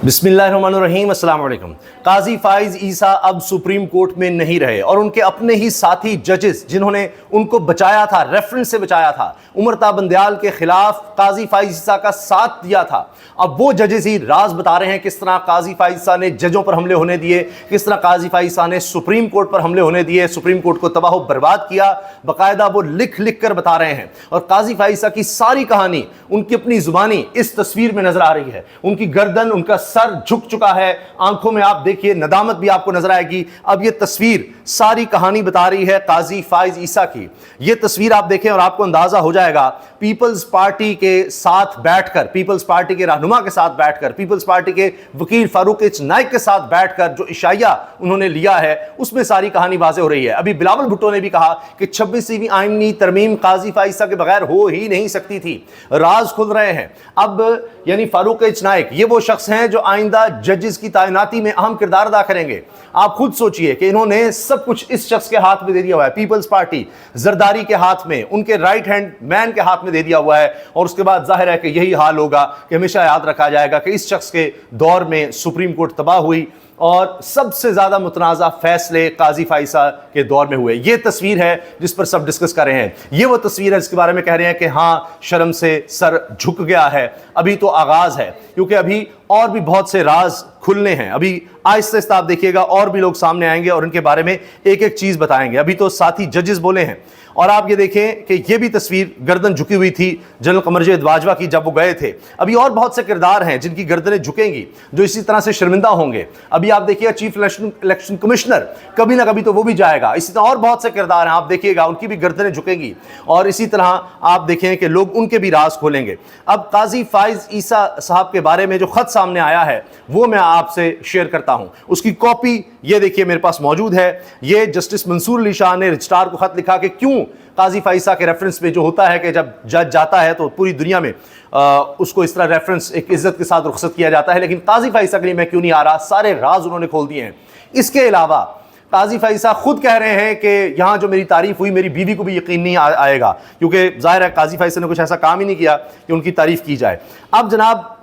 बिस्मिल्लाहिर्रहमानिर्रहीम, अस्सलाम वालेकुम। काजी फाइज ईसा अब सुप्रीम कोर्ट में नहीं रहे और उनके अपने ही साथी जजेस जिन्होंने उनको बचाया था, रेफरेंस से बचाया था, उमरता बंदयाल के खिलाफ काजी फाइज ईसा का साथ दिया था, अब वो जजेस ही राज बता रहे हैं किस तरह काजी फाइज ईसा ने जजों पर हमले होने दिए, किस तरह काजी फाइज ईसा ने सुप्रीम कोर्ट पर हमले होने दिए, सुप्रीम कोर्ट को तबाह बर्बाद किया। बाकायदा वो लिख लिख कर बता रहे हैं और काजी फाइज ईसा की सारी कहानी उनकी अपनी जुबानी इस तस्वीर में नजर आ रही है। उनकी गर्दन, उनका सर झुक चुका है, आंखों में आप देखिए नदामत भी आपको नजर आएगी। अब ये तस्वीर सारी कहानी बता रही है काजी फाइज ईसा की। ये तस्वीर आप देखें और आपको अंदाजा हो जाएगा, पीपल्स पार्टी के साथ बैठकर, पीपल्स पार्टी के रहनुमा के साथ बैठकर, पीपल्स पार्टी के वकील फारूक एच नाइक के साथ बैठकर जो इशाया उन्होंने लिया है उसमें सारी कहानी वाज़ेह हो रही है। अभी बिलावल भुट्टो ने भी कहा कि 26वीं आईनी तरमीम काजी फाइज ईसा के बगैर हो ही नहीं सकती थी। राज खुल रहे हैं अब, यानी फारूक एच नाइक ये वो शख्स हैं जो आइंदा जजेस की तैनाती में अहम किरदार अदा करेंगे। आप खुद सोचिए कि इन्होंने सब कुछ इस शख्स के हाथ में दे दिया हुआ है, पीपल्स पार्टी जरदारी के हाथ में, उनके राइट हैंड मैन के हाथ में दे दिया हुआ है। और उसके बाद जाहिर है कि यही हाल होगा कि हमेशा याद रखा जाएगा कि इस शख्स के दौर में सुप्रीम कोर्ट तबाह हुई और सबसे ज्यादा मुतनाज़ा फैसले काजी फाइज ईसा के दौर में हुए। ये तस्वीर है जिस पर सब डिस्कस कर रहे हैं। ये वो तस्वीर है जिसके बारे में कह रहे हैं कि हाँ, शर्म से सर झुक गया है। अभी तो आगाज है, क्योंकि अभी और भी बहुत से राज खुलने हैं। अभी आहिस्ता आहिस्ता आप देखिएगा और भी लोग सामने आएंगे और उनके बारे में एक एक चीज बताएंगे। अभी तो साथी जजेस बोले हैं। और आप ये देखें कि ये भी तस्वीर गर्दन झुकी हुई थी जनरल कमर जावेद बाजवा की जब वो गए थे। अभी और बहुत से किरदार हैं जिनकी गर्दनें झुकेंगी, जो इसी तरह से शर्मिंदा होंगे। अभी आप देखिएगा चीफ इलेक्शन कमिश्नर कभी ना कभी तो वो भी जाएगा। इसी तरह और बहुत से किरदार हैं, आप देखिएगा उनकी भी गर्दनें झुकेंगी। और इसी तरह आप देखें कि लोग उनके भी राज खोलेंगे। अब काजी फाइज ईसा साहब के बारे में जो खत सामने आया है वो मैं आपसे शेयर करता हूं। उसकी कॉपी ये देखिए मेरे पास मौजूद है। ये जस्टिस मंसूर अली शाह ने रजिस्ट्रार को खत लिखा कि क्यों काजी फाइज ईसा के रेफरेंस में जो होता है कि जब जज जाता है तो पूरी दुनिया में उसको इस तरह रेफरेंस एक इज्जत के साथ रुखसत किया जाता है, लेकिन काजी फाइज ईसा के लिए मैं क्यों नहीं आ रहा। सारे राज उन्होंने खोल दिए हैं। इसके अलावा काजी फाइज ईसा खुद कह रहे हैं कि यहाँ जो मेरी तारीफ हुई मेरी बीवी को भी यकीन नहीं आएगा, क्योंकि जाहिर है काजी फाइज ईसा ने कुछ ऐसा काम ही नहीं किया कि उनकी तारीफ की जाए। अब जनाब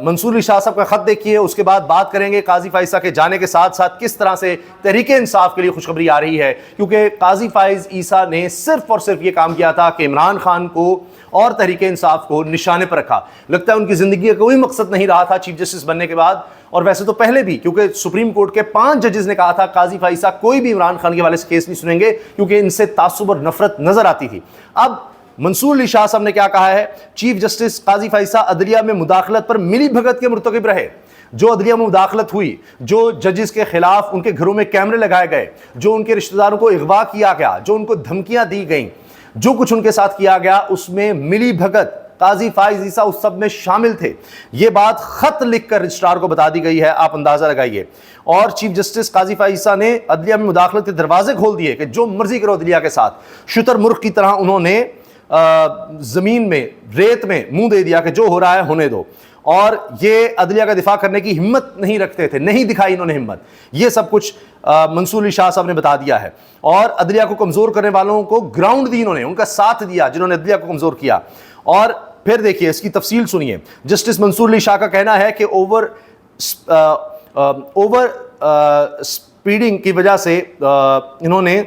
मंसूर अली शाह साहब का खत देखिए, उसके बाद बात करेंगे काजी फाइज ईसा के जाने के साथ साथ किस तरह से तहरीक इंसाफ के लिए खुशखबरी आ रही है, क्योंकि काजी फाइज ईसा ने सिर्फ और सिर्फ ये काम किया था कि इमरान खान को और तहरीक इंसाफ को निशाने पर रखा। लगता है उनकी जिंदगी का कोई मकसद नहीं रहा था चीफ जस्टिस बनने के बाद, और वैसे तो पहले भी, क्योंकि सुप्रीम कोर्ट के 5 जजेस ने कहा था काजी फाइज ईसा कोई भी इमरान खान के हवाले से केस नहीं सुनेंगे क्योंकि इनसे तासुब और नफरत नजर आती थी। अब मंसूर अली शाह साहब ने क्या कहा है, चीफ जस्टिस काजी फाइज ईसा अदलिया में मुदाखलत पर मिली भगत के मुर्तकिब रहे। जो अदलिया में मुदाखलत हुई, जो जजेस के खिलाफ उनके घरों में कैमरे लगाए गए, जो उनके रिश्तेदारों को अगवा किया गया, जो उनको धमकियां दी गई, जो कुछ उनके साथ किया गया उसमें मिली भगत काजी फाइज ईसा उस सब में शामिल थे। ये बात खत लिखकर रजिस्ट्रार को बता दी गई है, आप अंदाजा लगाइए। और चीफ जस्टिस काजी फाइज ईसा ने अदलिया में मुदाखलत के दरवाजे खोल दिए कि जो मर्जी करो अदलिया के साथ। शुतर मुर्ख की तरह उन्होंने जमीन में, रेत में मुंह दे दिया कि जो हो रहा है होने दो, और ये अदलिया का दिफा करने की हिम्मत नहीं रखते थे, नहीं दिखाई इन्होंने हिम्मत। ये सब कुछ मंसूर अली शाह साहब ने बता दिया है। और अदलिया को कमजोर करने वालों को ग्राउंड दी इन्होंने, उनका साथ दिया जिन्होंने अदलिया को कमजोर किया। और फिर देखिए इसकी तफसील सुनिए। जस्टिस मंसूर अली शाह का कहना है कि ओवर स्पीडिंग की वजह से इन्होंने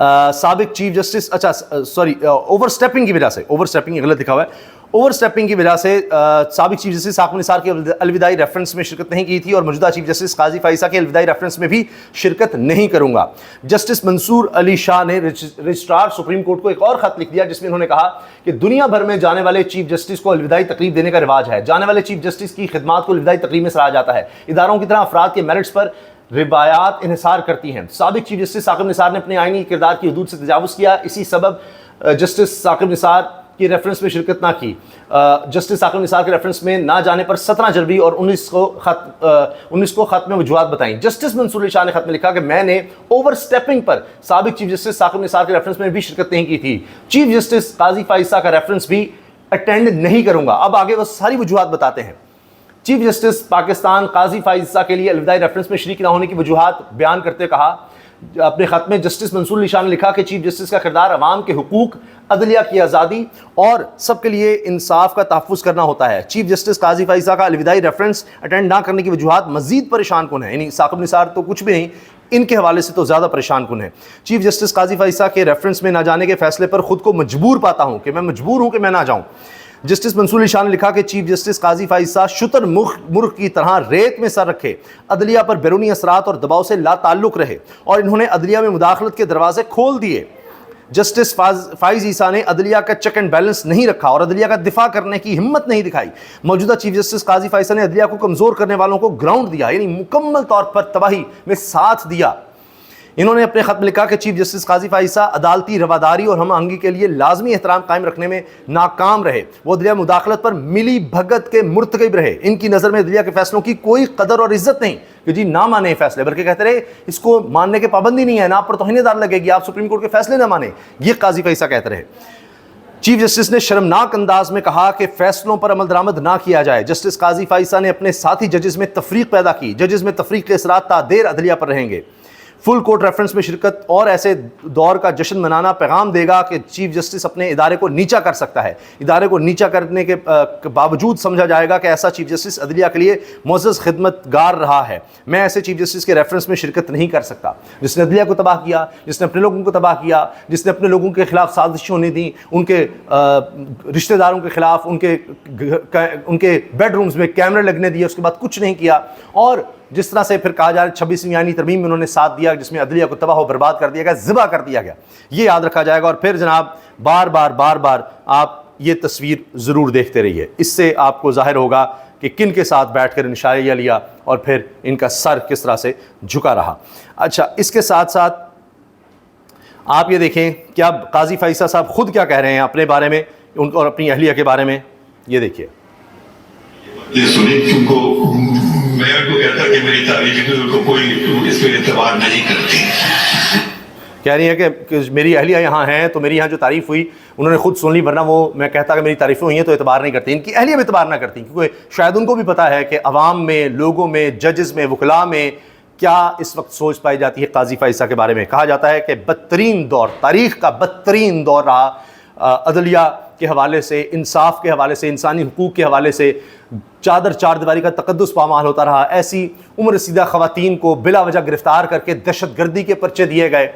साबिक चीफ जस्टिस, ओवर स्टेपिंग की वजह से, ओवर स्टेपिंग गलत लिखा हुआ है, ओवर स्टेपिंग की वजह से साबिक चीफ जस्टिस साकिब निसार के अलविदाई रेफरेंस में शिरकत नहीं की थी और मौजूदा चीफ जस्टिस काजी फाइज ईसा के अलविदाई रेफरेंस में भी शिरकत नहीं करूंगा। जस्टिस मंसूर अली शाह ने रजिस्ट्रार सुप्रीम कोर्ट को एक और खत लिख दिया जिसमें उन्होंने कहा कि दुनिया भर में जाने वाले चीफ जस्टिस को अलविदाई तकरीब देने का रिवाज है। जाने वाले चीफ जस्टिस की खिदमात को अलविदाई तकरीब में सराहा जाता है। इदारों की तरह अफराद के मेरिट्स पर रिवायात इन्हिसार करती हैं। साबिक चीफ जस्टिस साकिब निसार ने अपने आईनी किरदार की हदूद से तजावुज़ किया, इसी सबब जस्टिस साकिब निसार की रेफरेंस में शिरकत ना की। जस्टिस साकिब निसार के रेफरेंस में ना जाने पर 17 जनवरी और 19 को खत में वजूहात बताई। जस्टिस मंसूर अली शाह ने खत में लिखा कि मैंने ओवर स्टेपिंग पर साबिक चीफ जस्टिस साकिब निसार के रेफरेंस में भी शिरकत नहीं की थी। चीफ जस्टिस काजी फाइज ईसा का रेफरेंस भी अटेंड नहीं करूंगा। अब आगे वो सारी वजूहात बताते हैं। चीफ जस्टिस पाकिस्तान काजी फाइज ईसा के लिए अलविदाई रेफरेंस में शरीक ना होने की वजूहात बयान करते कहा اپنے خط میں جسٹس منصور علی شاہ نے لکھا کہ چیف جسٹس کا کردار عوام کے حقوق، عدلیہ کی آزادی اور سب کے لیے انصاف کا تحفظ کرنا ہوتا ہے۔ چیف جسٹس قاضی فائز عیسیٰ کا الوداعی ریفرنس اٹینڈ نہ کرنے کی وجوہات مزید پریشان کن ہیں، یعنی ثاقب نثار تو کچھ بھی نہیں، ان کے حوالے سے تو زیادہ پریشان کن ہے۔ چیف جسٹس قاضی فائز عیسیٰ کے ریفرنس میں نہ جانے کے فیصلے پر خود کو مجبور پاتا ہوں کہ میں مجبور ہوں کہ میں نہ جاؤں۔ جسٹس منصور علی شاہ نے لکھا کہ چیف جسٹس قاضی فائز عیسیٰ شتر مرغ کی طرح ریت میں سر رکھے، عدلیہ پر بیرونی اثرات اور دباؤ سے لا تعلق رہے اور انہوں نے عدلیہ میں مداخلت کے دروازے کھول دیے۔ جسٹس فائز عیسیٰ نے عدلیہ کا چیک اینڈ بیلنس نہیں رکھا اور عدلیہ کا دفاع کرنے کی ہمت نہیں دکھائی۔ موجودہ چیف جسٹس قاضی فائز عیسیٰ نے عدلیہ کو کمزور کرنے والوں کو گراؤنڈ دیا، یعنی مکمل طور پر تباہی میں ساتھ دیا۔ انہوں نے اپنے خط میں لکھا کہ چیف جسٹس قاضی فائز عیسیٰ عدالتی رواداری اور ہم آہنگی کے لیے لازمی احترام قائم رکھنے میں ناکام رہے، وہ عدلیہ مداخلت پر ملی بھگت کے مرتکب رہے۔ ان کی نظر میں عدلیہ کے فیصلوں کی کوئی قدر اور عزت نہیں کہ جی نہ مانیں فیصلے، بلکہ کہتے رہے اس کو ماننے کے پابندی نہیں ہے، نہ آپ پر توہین عدالت لگے گی، آپ سپریم کورٹ کے فیصلے نہ مانیں، یہ قاضی فائز عیسیٰ کہتے رہے۔ چیف جسٹس نے شرمناک انداز میں کہا کہ فیصلوں پر عمل درآمد نہ کیا جائے۔ جسٹس قاضی فائز عیسیٰ نے اپنے ساتھی ججز میں تفریق پیدا کی، ججز میں تفریق کے اثرات تا دیر عدلیہ پر رہیں گے۔ فل کورٹ ریفرنس میں شرکت اور ایسے دور کا جشن منانا پیغام دے گا کہ چیف جسٹس اپنے ادارے کو نیچا کر سکتا ہے، ادارے کو نیچا کرنے کے باوجود سمجھا جائے گا کہ ایسا چیف جسٹس عدلیہ کے لیے معزز خدمت گار رہا ہے۔ میں ایسے چیف جسٹس کے ریفرنس میں شرکت نہیں کر سکتا جس نے عدلیہ کو تباہ کیا، جس نے اپنے لوگوں کو تباہ کیا، جس نے اپنے لوگوں کے خلاف سازشیں ہونے دیں، ان کے رشتہ داروں کے خلاف ان کے بیڈ رومز میں کیمرے لگنے دیے، اس کے بعد کچھ نہیں کیا، اور جس طرح سے پھر کہا جا رہا ہے 26ویں آئینی ترمیم میں انہوں نے ساتھ دیا جس میں عدلیہ کو تباہ و برباد کر دیا گیا، ذبح کر دیا گیا، یہ یاد رکھا جائے گا۔ اور پھر جناب بار بار آپ یہ تصویر ضرور دیکھتے رہیے، اس سے آپ کو ظاہر ہوگا کہ کن کے ساتھ بیٹھ کر انشائیہ لیا اور پھر ان کا سر کس طرح سے جھکا رہا۔ اچھا، اس کے ساتھ ساتھ آپ یہ دیکھیں کہ اب قاضی فائز عیسیٰ صاحب خود کیا کہہ رہے ہیں اپنے بارے میں اور اپنی اہلیہ کے بارے میں، یہ دیکھیے۔ یہ سنیں کہ ان کو میں ان کو کہتا کہ میری تعریف ان کو کوئی اس پہ اعتبار نہیں کرتی۔ کہہ رہی ہے کہ میری اہلیہ یہاں ہیں تو میری یہاں جو تعریف ہوئی انہوں نے خود سن لی، ورنہ وہ میں کہتا کہ میری تعریفیں ہوئی ہیں تو اعتبار نہیں کرتی۔ ان کی اہلیہ بھی اعتبار نہ کرتی کیونکہ شاید ان کو بھی پتہ ہے کہ عوام میں، لوگوں میں، ججز میں، وکلاء میں کیا اس وقت سوچ پائی جاتی ہے قاضی فائز عیسیٰ کے بارے میں۔ کہا جاتا ہے کہ بدترین دور، تاریخ کا بدترین دور رہا عدلیہ کے حوالے سے، انصاف کے حوالے سے، انسانی حقوق کے حوالے سے۔ چار دیواری کا تقدس پامال ہوتا رہا، ایسی عمر رسیدہ خواتین کو بلا وجہ گرفتار کر کے دہشت گردی کے پرچے دیے گئے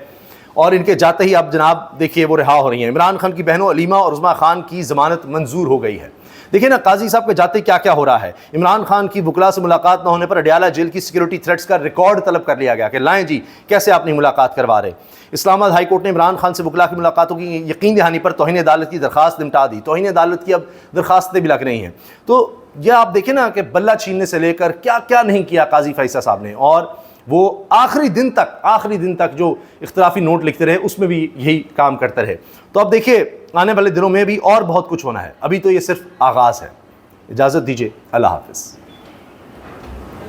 اور ان کے جاتے ہی اب جناب دیکھیے وہ رہا ہو رہی ہیں۔ عمران خان کی بہنوں علیمہ اور عظمیٰ خان کی ضمانت منظور ہو گئی ہے۔ دیکھیں نا قاضی صاحب کے جاتے کیا کیا ہو رہا ہے۔ عمران خان کی وکلاء سے ملاقات نہ ہونے پر اڈیالہ جیل کی سیکیورٹی تھریٹس کا ریکارڈ طلب کر لیا گیا کہ لائیں جی کیسے آپ نہیں ملاقات کروا رہے۔ اسلام آباد ہائی کورٹ نے عمران خان سے وکلاء کی ملاقاتوں کی یقین دہانی پر توہین عدالت کی درخواست نمٹا دی۔ توہین عدالت کی اب درخواستیں بھی لگ رہی ہیں۔ تو یہ آپ دیکھیں نا کہ بلہ چھیننے سے لے کر کیا کیا نہیں کیا قاضی فائز عیسیٰ صاحب نے، اور وہ آخری دن تک جو اختلافی نوٹ لکھتے رہے اس میں بھی یہی کام کرتے رہے۔ تو اب دیکھیے آنے والے دنوں میں بھی اور بہت کچھ ہونا ہے، ابھی تو یہ صرف آغاز ہے۔ اجازت دیجیے، اللہ حافظ۔